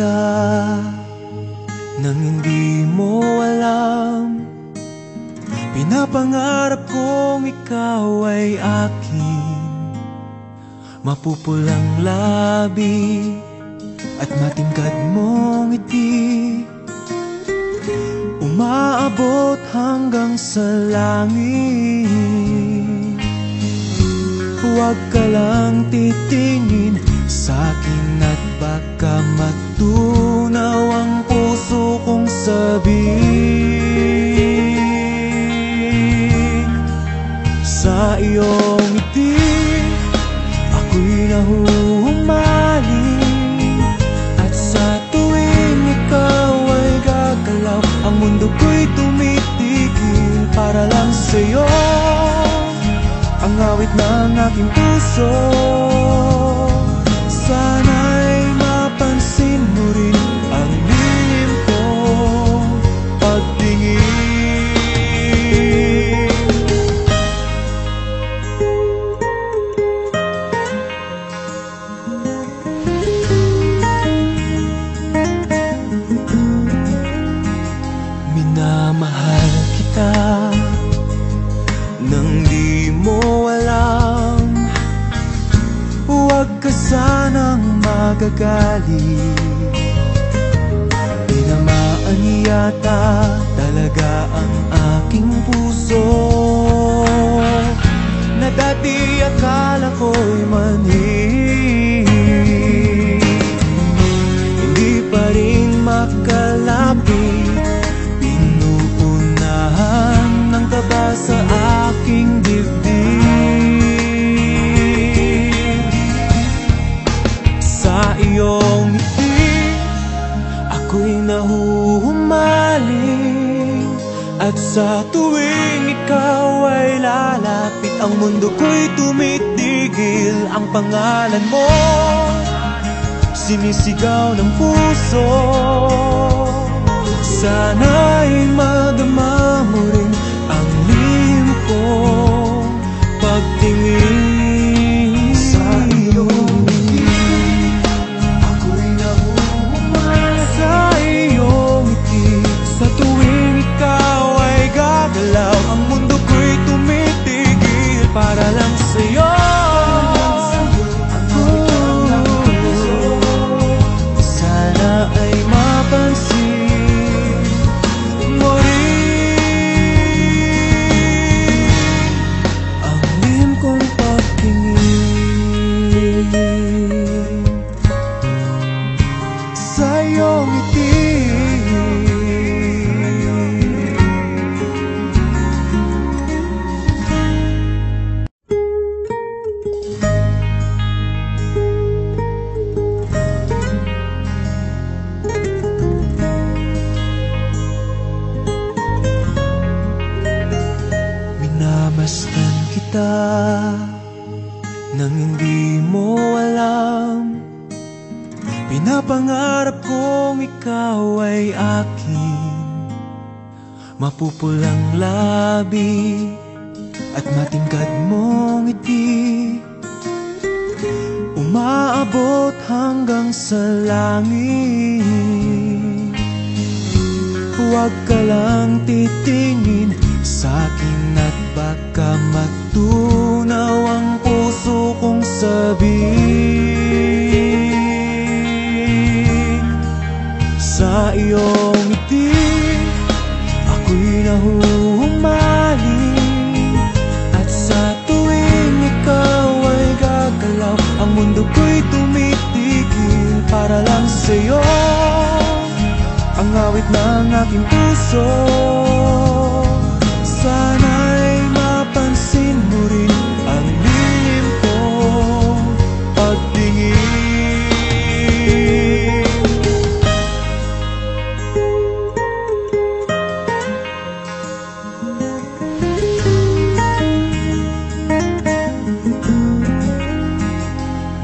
kita nang hindi mo alam. Pinapangarap kong ikaw ay akin, mapupulang labi at matingkad mong ngiti, umaabot hanggang sa langit. Huwag ka lang titingin sa'kin at baka matunaw ang puso kong sabik. Sa iyong ngiti ako'y nahuhumaling, at sa tuwing ikaw ay gagalaw, ang mundo ko'y tumitigil para lang sa'yo. Ang awit ng aking puso, sana'y mapansin mo rin ang lihim kong pagtingin. Minamahal kita nang di mo alam. Huwag ka sanang magagalit, tinamaan yata talaga ang aking puso, na dati akala ko'y manhid. Hindi pa rin makalapit, pinuunahan ng kaba sa aking dibdib. Sa iyong ngiti ako'y nahuhumaling, at sa tuwing ikaw ay lalapit, ang mundo ko'y tumitigil. Ang pangalan mo sinisigaw ng puso, sana'y madama mo rin ang lihim kong pagtingin. Sa iyong ngiti ako'y nahuhumaling, sa iyong ngiti sa tuwing ikaw ay gagalaw, ang mundo ko'y tumitigil para lang sa'yo. Sana ay mapansin mo rin ang lihim kong pagtingin. Sa iyong ngiti masdan kita nang hindi mo alam. Pinapangarap kong ikaw ay akin, mapupulang labi at matingkad mong ngiti, umaabot hanggang sa langit. Huwag ka lang titingin sa'kin at baka matunaw ang puso kong sabik. Sa iyong ngiti ako'y nahuhumaling, at sa tuwing ikaw ay gagalaw, ang mundo ko'y tumitigil para lang sa'yo. Ang awit ng aking puso, sana'y mapansin mo rin ang lihim kong pagtingin.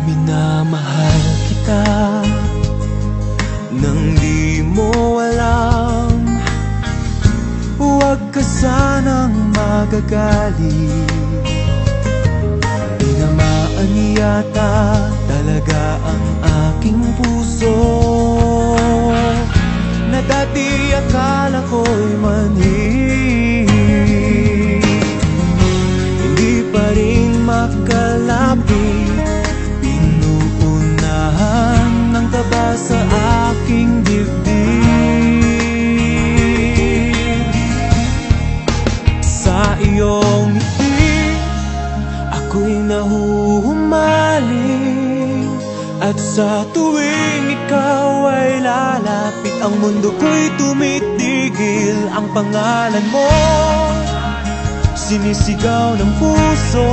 Minamahal kita nang di mo alam. Huwag ka sanang magagalit, tinamaan yata talaga ang aking puso, ang mundo ko'y tumitigil. Ang pangalan mo sinisigaw ng puso.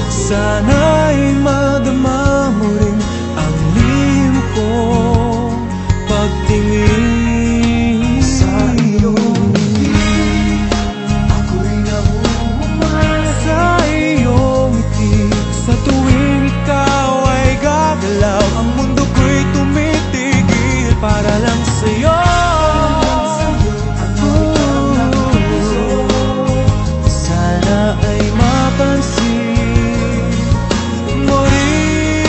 Sana'y madama mo rin ang lihim ko pagtingin sa iyong ngiti. Ako'y nahuhumaling sa iyong ngiti. Sa tuwing ikaw ay gagalaw, ang mundo ko'y tumitigil para lang sa'yo. Sana ay mapansin mo rin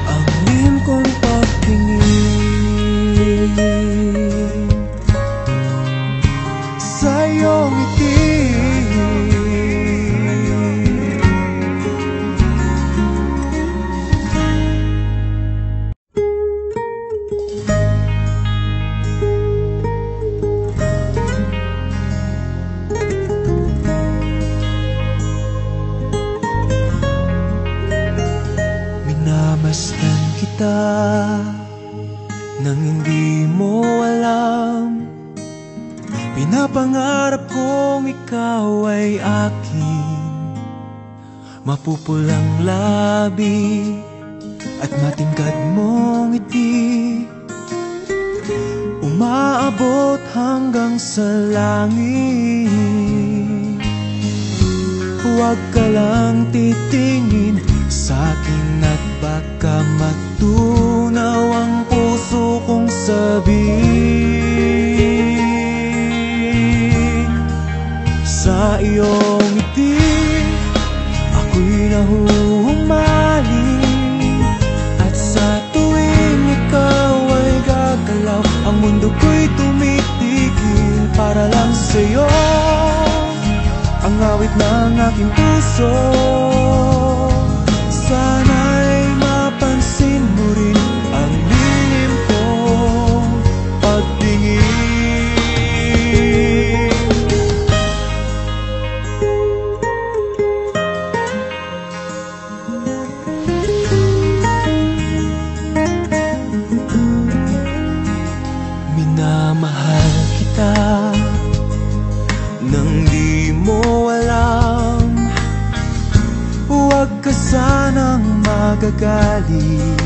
ang lihim kong pagtingin sa iyong ngiti. Minamastang kita nang hindi mo alam. Pinapangarap kong ikaw ay akin. Mapupulang labi at matingkad mong ngiti, umaabot hanggang sa langit. Huwag ka lang titingin sa'kin at baka matunaw ang puso kong sabihin. Sa iyong ngiti ako'y nahuhumaling, at sa tuwing ikaw ay gagalaw, ang mundo ko'y tumitigil para lang sa'yo. Ang awit ng aking puso, sana'y mapansin mo rin ang lihim kong pagtingin. Minamahal kita nang di mo alam. Huwag ka sanang magagalit,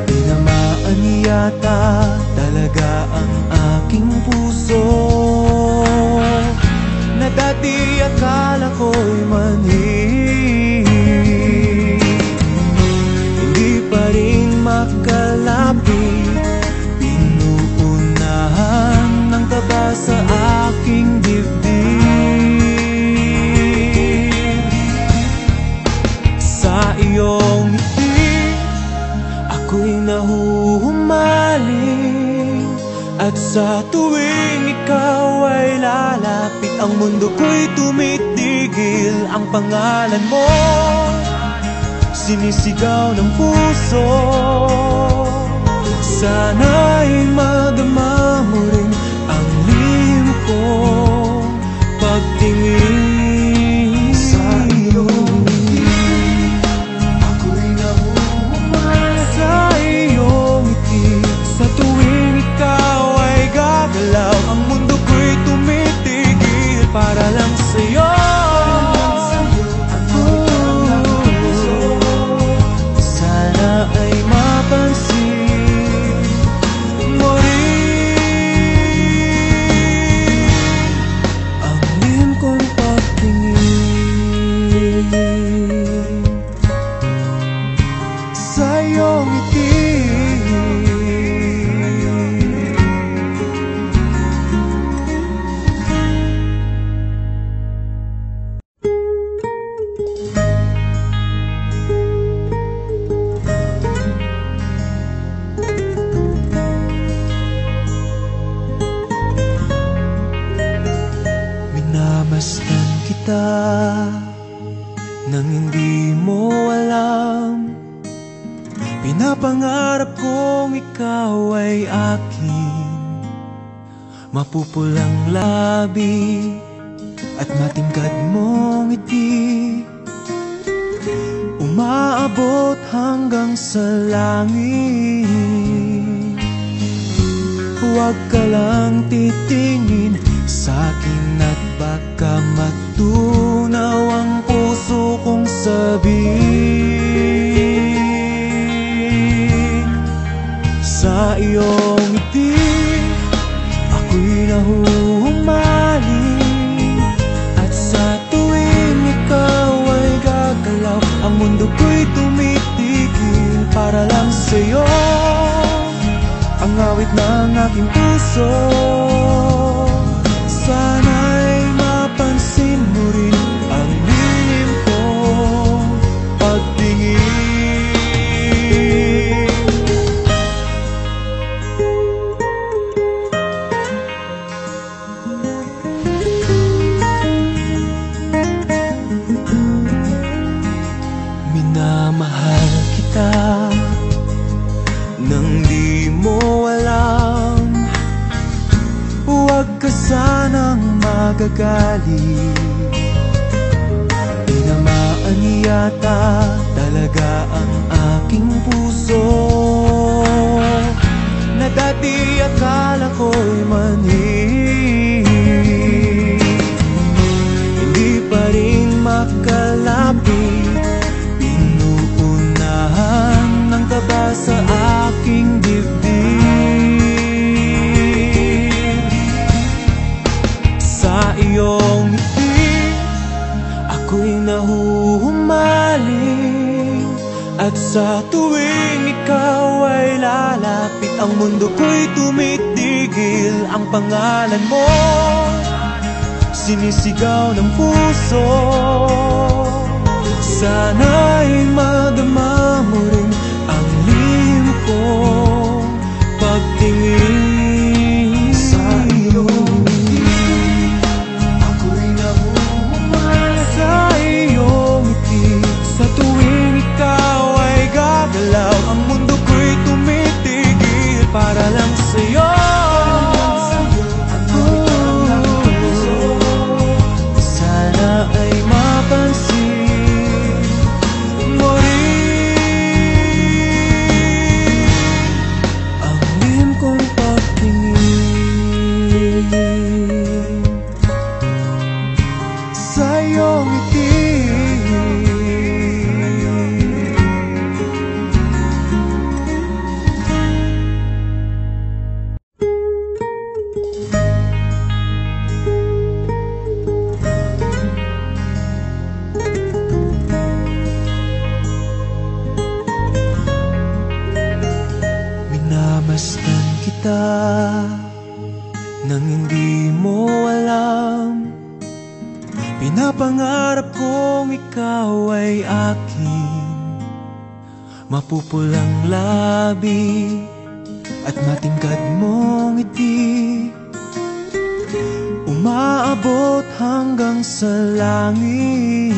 tinamaan yata talaga ang aking puso, na dati akala ko'y mani. Hindi pa rin makalapit, pinuunahan ng kaba sa aking dibdib. Sa iyong ngiti ako'y nahuhumaling, at sa tuwing ikaw ay lalapit, ang mundo ko'y tumitigil. Ang pangalan mo sinisigaw ng puso. Sana'y madama mo rin ang lihim kong pagtingin sa iyong ngiti. Ako'y nahuhumaling sa iyong ngiti. Sa tuwing ikaw ay gagalaw, ang mundo ko'y tumitigil para lang sa'yo. Sana ay mapansin mo rin ang lihim kong pagtingin sa iyong ngiti. Minamastang kita nang hindi mo alam. Pinapangarap kong ikaw ay akin. Mapupulang labi at matingkad mong ngiti, umaabot hanggang sa langit. Huwag ka lang titingin sa'kin at baka matunaw ang puso kong sabihin. Sa iyong ngiti ako'y nahuhumaling, at sa tuwing ikaw ay gagalaw, ang mundo ko'y tumitigil para lang sa'yo. Ang awit ng aking puso, sana'y mapansin mo rin ang lihim kong pagtingin. Minamahal kita nang di mo alam. Huwag ka sanang magagalit, tinamaan yata talaga ang aking puso, na dati akala ko'y mani. Hindi pa rin makalapit, pinuunahan ng kaba sa aking dibdib. Sa iyong ngiti ako'y nahuhumaling, at sa tuwing ikaw ay lalapit, ang mundo ko'y tumitigil. Ang pangalan mo sinisigaw ng puso, sana'y madama mo rin ang lihim kong pagtingin. Sa iyong ngiti ako'y nahuhumaling, sa iyong ngiti sa tuwing ikaw ay gagalaw, ang mundo ko'y tumitigil para lang sa'yo. Sana ay mapansin mo rin ang lihim kong pagtingin. Sa iyong ngiti minamasdan kita nang hindi mo alam. Pinapangarap kong ikaw ay akin, mapupulang labi at matingkad mong ngiti, umaabot hanggang sa langit.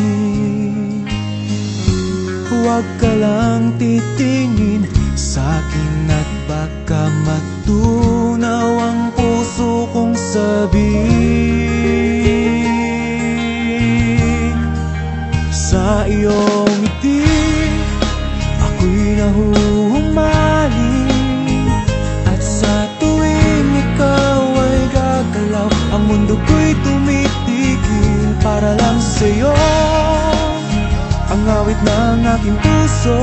Huwag ka lang titingin sa'kin at baka matunaw ang puso kong sabihin. Sa iyong ngiti ako'y nahuhumaling, at sa tuwing ikaw ay gagalaw, ang mundo ko'y tumitigil para lang sa'yo. Ang awit ng aking puso,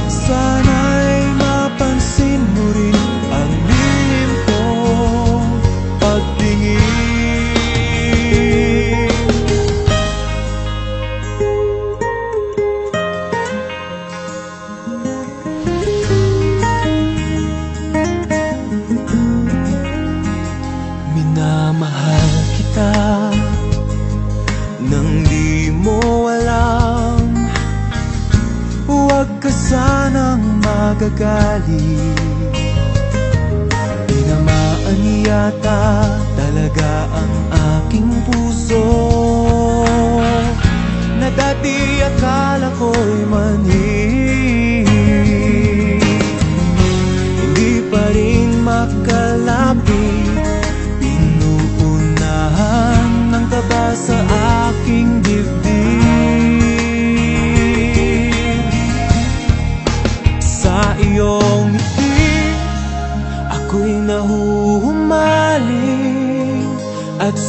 sana'y mapansin mo rin ang lihim kong pagtingin. Minamahal kita nang di mo alam. Huwag ka sanang magagalit, tinamaan yata talaga ang aking puso, na dati akala ko'y mani. Hindi pa rin makalapit, pinuunahan ng kaba sa aking dibdib.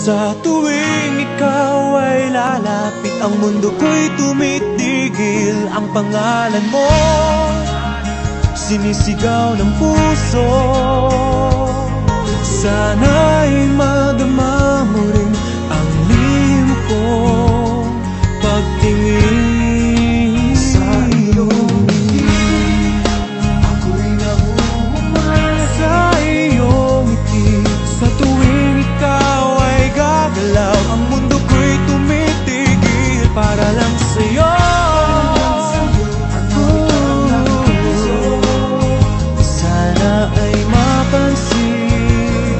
sa tuwing ikaw ay lalapit, ang mundo ko'y tumitigil. Ang pangalan mo sinisigaw ng puso. Sana'y madama mo rin ang lihim kong pagtingin sa iyong ngiti. Ako'y nahuhumal sa iyong ngiti. Sa tuwing ikaw ay gagalaw, ang mundo ko'y tumitigil para lang sa'yo. Sana ay mapansin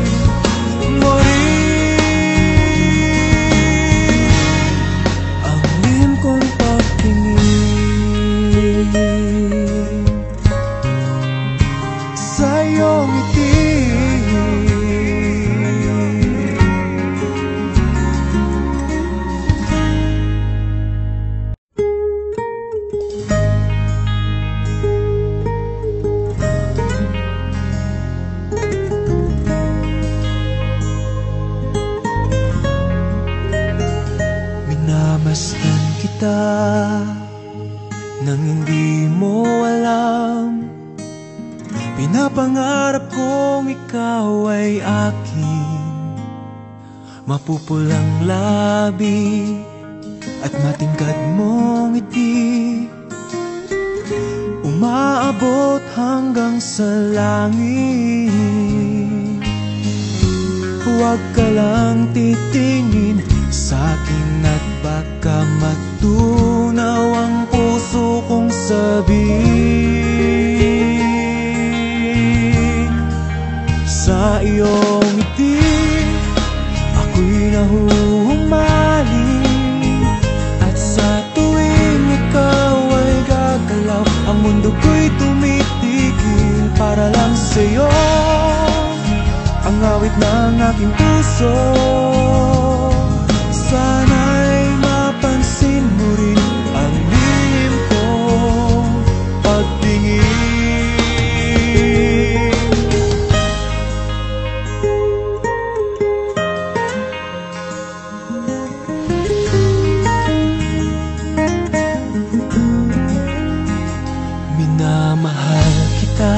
mo rin ang lihim kong pagtingin sa iyong ngiti. Minamastang kita nang hindi mo alam. Pinapangarap kong ikaw ay akin. Mapupulang labi at matingkad mong ngiti, umaabot hanggang sa langit. Huwag ka lang titingin sa'kin at baka matunaw ang puso kong sabik. Sa iyong ngiti ako'y nahuhumaling, at sa tuwing ikaw ay gagalaw, ang mundo ko'y tumitigil para lang sa'yo. Ang awit ng aking puso, sana'y mapansin mo rin ang lihim kong pagtingin. Minamahal kita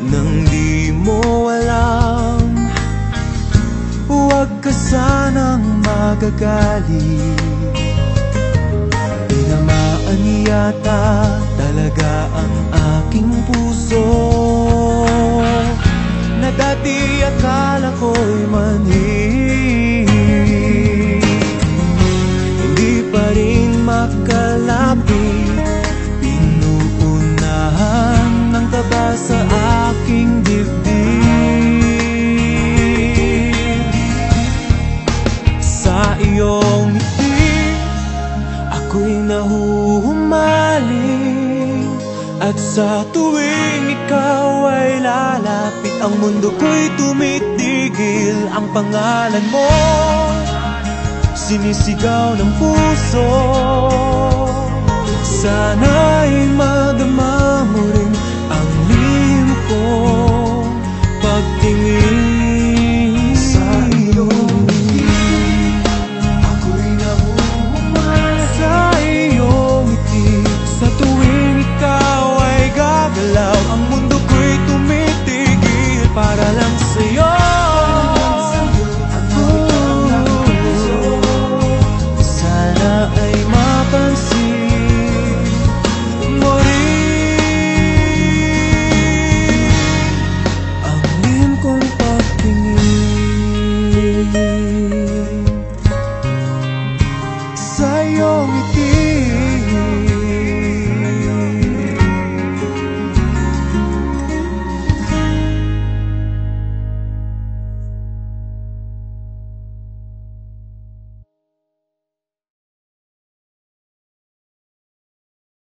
nang di mo alam. Huwag ka sanang magagalit, tinamaan yata talaga ang aking puso, na dati akala ko'y manhid. Hindi pa rin makalapit, pinuunahan ng taba sa aking dibdib. Sa iyong ngiti ako'y nahuhumaling, at sa tuwing ikaw ay lalapit, ang mundo ko'y tumitigil. Ang pangalan mo sinisigaw ng puso. Sana